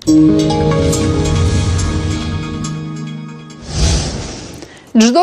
Çdo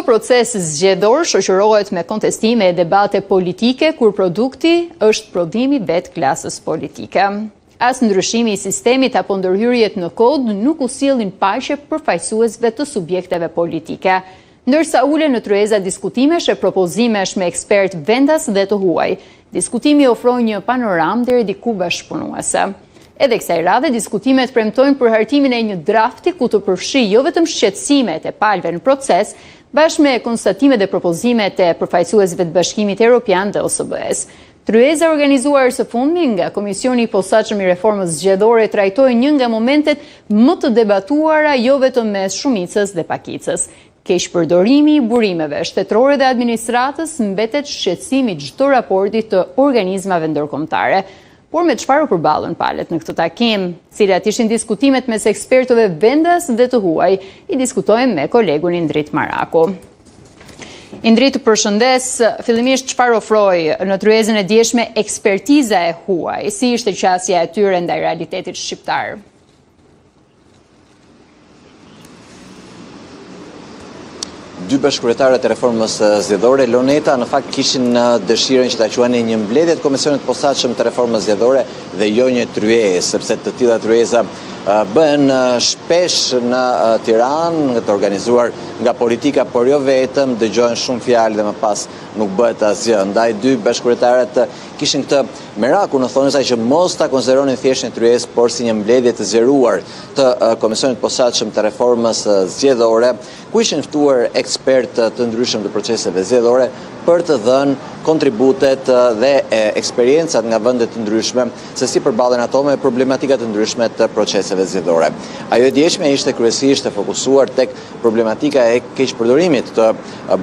proces zgjedhor shoqërohet me kontestime e debate politike kur produkti është prodhimi vetë klasës politike. As ndryshimi i sistemit apo ndërhyrjet në kod nuk u sjellin paqe përfaqësuesve të subjekteve politike, ndërsa ulen në tryeza diskutimesh e propozimesh me ekspert vendas dhe të huaj. Diskutimi ofron një panoramë deri diku bashkëpunuese. Edhe kësaj radhe, diskutimet premtojnë për hartimin e një drafti ku të përfshi jo vetëm shqetësimet e palëve në proces, bashkë me konstatimet dhe propozimet e përfaqësuesve të Bashkimit Evropian dhe OSBE-s. Tryeza organizuar së fundmi nga Komisioni i Posaçëm i Reformës Zgjedhore trajtoi një nga momentet më të debatuara jo vetëm mes shumicës dhe pakicës. Keqpërdorimi i burimeve shtetërore dhe administratës mbetet shqetësimi çdo raporti të organizmave ndërkombëtare. Por me çfarë u përballën palët në këtë takim, cilat ishin diskutimet mes ekspertëve vendas dhe të huaj, i diskutojmë me kolegun Indrit Maraku. Indrit, përshëndes, fillimisht çfarë ofroi në tryezën e djeshme ekspertiza e huaj, si ishte qasja e tyre ndaj realitetit shqiptar? Dy bashkëkryetarët e reformës zgjedhore, Loneta, në fakt kishin dëshirën që ta quajnë një mbledhje të Komisionit Posaçëm të Reformës Zgjedhore dhe jo një tryezë, sepse të tilla tryeza bëhen shpesh në Tiranë, të organizuar nga politika, por jo vetëm, dëgjohen shumë fjalë dhe më pas nuk bëhet asgjë. Ndaj dy bashkëkryetarët kishin këtë meraku në thonësaj që mos ta konsideronin thjesht një tryezë, por si një mbledhje të zgjeruar të Komisionit Posaçëm të Reformës Zgjedhore, ku ishin ftuar ekspertë të ndryshëm të proceseve zgjedhore për të dhënë kontributet dhe eksperiencat nga vende të ndryshme se si përballen ato me problematika të ndryshme të proceseve zgjedhore. Ajo e djeshme ishte kryesisht e fokusuar tek problematika e keqpërdorimit të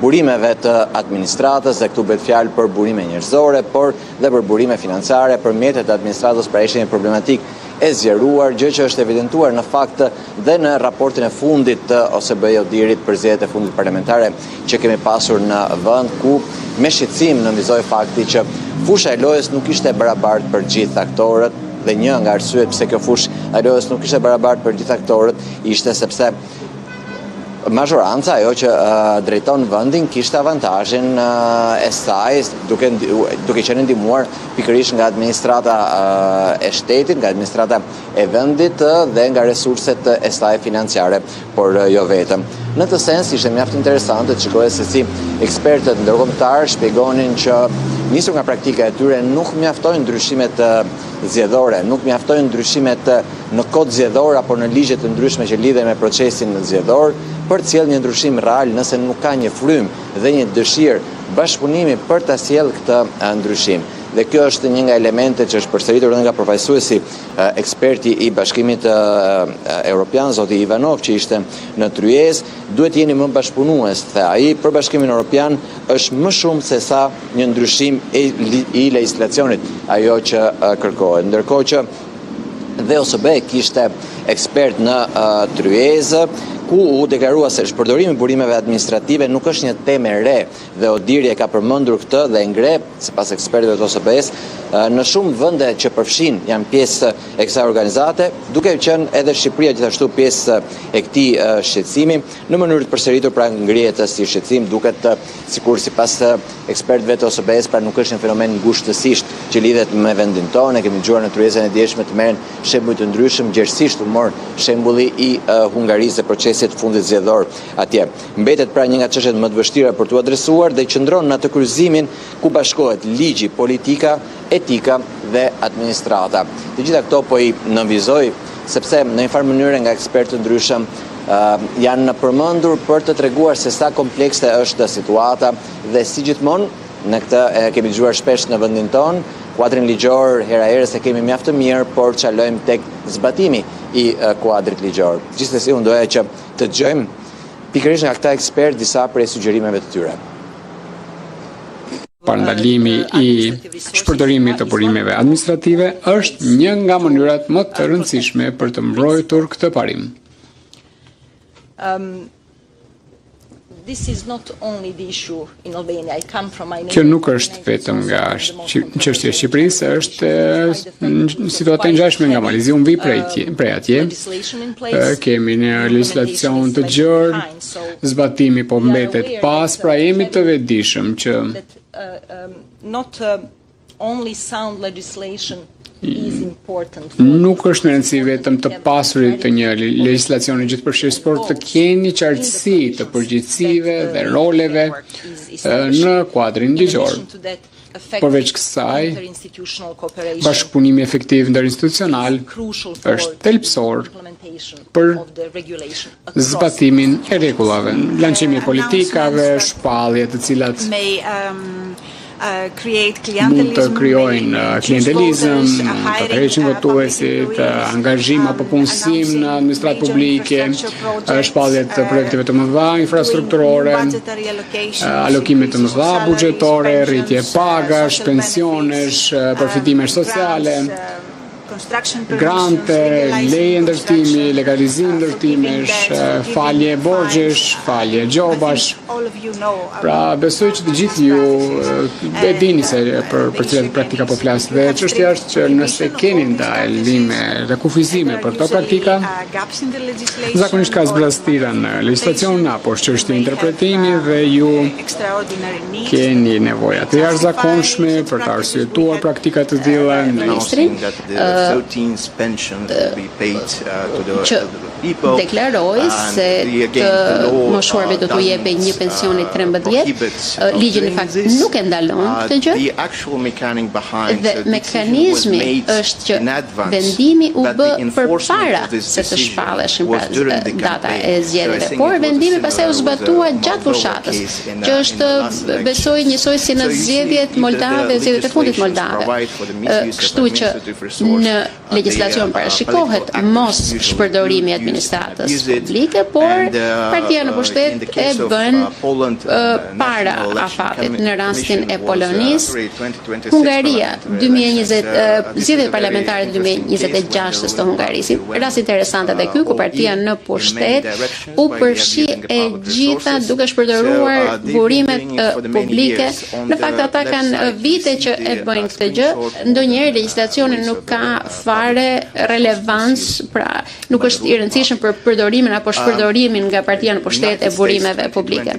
burimeve të administratës, dhe këtu bëhet fjalë për burime njerëzore, por dhe për burime financiare për mjetet e administratës, pra ishte një problematik e zgjeruar, gjë që është evidentuar në fakt dhe në raportin e fundit të OSBE-Odirit për zgjedhjet e fundit parlamentare që kemi pasur në vend, ku me shqetësim nënvizoi fakti që fusha e lojës nuk ishte e barabartë për gjithë aktorët, dhe një nga arsyet pse kjo fushë e lojës nuk ishte e barabartë për gjithë aktorët ishte sepse mazhoranca, ajo që drejton vendin, kishte avantazhin e saj duke qenë ndihmuar pikërisht nga administrata e shtetit, nga administrata e vendit dhe nga resurset e saj financiare, por jo vetëm. Në të sens ishte mjaft interesante të shikohet se si ekspertët ndërkombëtar shpjegonin që nisur nga praktika e tyre nuk mjaftojnë ndryshimet zgjedhore, nuk mjaftojnë ndryshimet në kod zgjedhor apo në ligje të ndryshme që lidhen me procesin zgjedhor për të sjellë një ndryshim real nëse nuk ka një frymë dhe një dëshirë bashkëpunimi për ta sjellë këtë ndryshim. Dhe kjo është një nga elementet që është përsëritur nga përfaqësuesi eksperti i Bashkimit Evropian, zoti Ivanov, që ishte në tryezë, duhet jeni më bashkëpunues, the ai, për Bashkimin Evropian është më shumë se sa një ndryshim i legjislacionit, ajo që kërkohet. Ndërkohë që dhe OSBE kishte ekspert në tryezë, ku u deklarua se shpërdorimi i burimeve administrative nuk është një temë e re dhe Odiri e ka përmendur këtë dhe ngre, sipas ekspertëve të OSBE-s, në shumë vende që përfshin janë pjesë e kësaj organizate, duke qenë edhe Shqipëria gjithashtu pjesë e këtij shqetësimi, në mënyrë të përsëritur pra ngrihet si shqetësim, duket sikur sipas ekspertëve të OSBE-s pra nuk është një fenomen ngushtësisht që lidhet me vendin tonë. Kemi dëgjuar në tryezën e dieshme të merren shembuj të ndryshëm, gjerësisht u mor shembulli i Hungarisë dhe procesit fundit zgjedhor atje. Mbetet pra një nga çështjet më të vështira për t'u adresuar dhe qëndron në atë kryqëzimin ku bashkohet ligji, politika, etika dhe administrata. Të gjitha këto po i nënvizoj sepse në një farë mënyrë nga ekspertë të ndryshëm janë përmendur për të treguar se sa komplekse është situata dhe si gjithmonë në këtë kemi dëgjuar shpesh në vendin tonë, kuadrin ligjor hera herës e kemi mjaft të mirë, por çalojmë tek zbatimi i kuadrit ligjor. Gjithsesi unë doja që të dëgjojmë pikërisht nga këta ekspertë disa prej sugjerimeve të tyre. Parandalimi i shpërdorimit të burimeve administrative është një nga mënyrat më të rëndësishme për të mbrojtur këtë parim. Kjo nuk është vetëm nga çështja e Shqipërisë, është situata e ngjashme nga Mali. Unë vi prej atje. Kemi një legjislacion të gjerë, zbatimi po mbetet pas, pra jemi të vetëdijshëm që nuk është në rëndësi vetëm të pasurit të një legjislacioni gjithëpërfshirës, por të keni qartësi të përgjegjësive dhe roleve në kuadrin ligjor. Përveç kësaj, bashkëpunimi efektiv ndërinstitucional është thelbësor për zbatimin e rregullave, lançimi i politikave, shpallje të cilat mund të krijojnë klientelizëm, të tërheqin votuesit, angazhim apo punësim në administratë publike, shpallje të projekteve të mëdha infrastrukturore, allokime të mëdha buxhetore, rritje pagash, pensionesh, përfitimesh sociale, grante, leje ndërtimi, legalizim ndërtimesh, falje borxhesh, falje gjobash. Pra besoj që të gjithë ju e dini se për cilat praktika po flas, dhe çështja është që nëse keni ndalime dhe kufizime për këto praktika, zakonisht ka zbrastira në legjislacion apo çështje interpretimi dhe ju keni nevoja të jashtëzakonshme për të arsyetuar praktika të tilla në ministrin. Që deklaroj se të moshuarve do t'u jepej një pensioni 13, ligji në fakt nuk e ndalon këtë gjë, dhe mekanizmi është që vendimi u bë përpara se të shpalleshin pra data e zgjedhjeve, por vendimi pastaj u zbatua gjatë fushatës, që është besoj njësoj si në zgjedhjet moldave, zgjedhjet e fundit moldave. Kështu që në legjislacion parashikohet mos shpërdorimi i administratës publike, por partia në pushtet e bën para afatit. Në rastin e Polonisë, Hungaria 2020, zgjedhjet parlamentare të 2026 të Hungarisë, rast interesant edhe ky, ku partia në pushtet u përfshi e gjitha duke shpërdoruar burimet publike. Në fakt ata kanë vite që e bëjnë këtë gjë, ndonjëherë legjislacioni nuk ka fare relevancë, pra nuk është i rëndësishëm për përdorimin apo shpërdorimin nga partia në pushtet e burimeve publike.